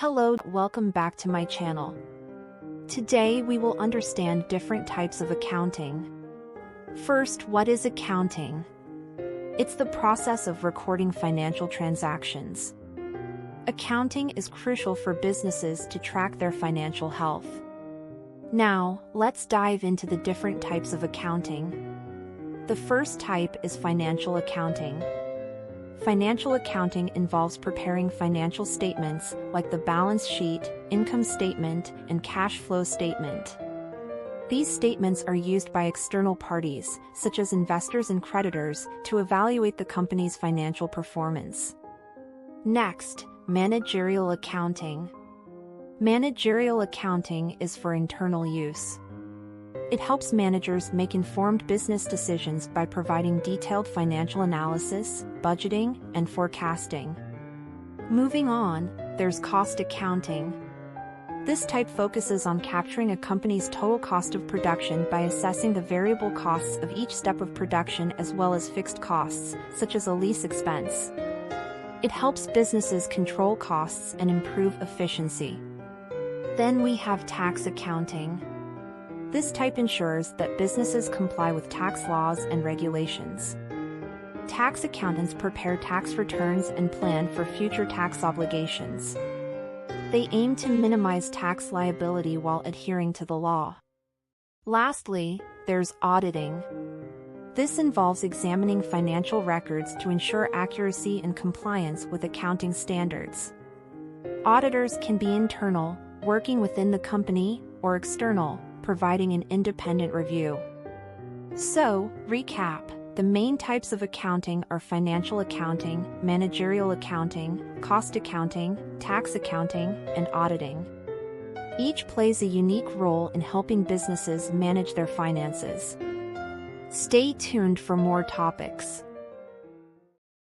Hello, welcome back to my channel. Today we will understand different types of accounting. First, what is accounting? It's the process of recording financial transactions. Accounting is crucial for businesses to track their financial health. Now, let's dive into the different types of accounting. The first type is financial accounting. Financial accounting involves preparing financial statements like the balance sheet, income statement, and cash flow statement. These statements are used by external parties, such as investors and creditors, to evaluate the company's financial performance. Next, managerial accounting. Managerial accounting is for internal use. It helps managers make informed business decisions by providing detailed financial analysis, budgeting, and forecasting. Moving on, there's cost accounting. This type focuses on capturing a company's total cost of production by assessing the variable costs of each step of production as well as fixed costs, such as a lease expense. It helps businesses control costs and improve efficiency. Then we have tax accounting. This type ensures that businesses comply with tax laws and regulations. Tax accountants prepare tax returns and plan for future tax obligations. They aim to minimize tax liability while adhering to the law. Lastly, there's auditing. This involves examining financial records to ensure accuracy and compliance with accounting standards. Auditors can be internal, working within the company, or external, providing an independent review. So, recap, the main types of accounting are financial accounting, managerial accounting, cost accounting, tax accounting, and auditing. Each plays a unique role in helping businesses manage their finances. Stay tuned for more topics.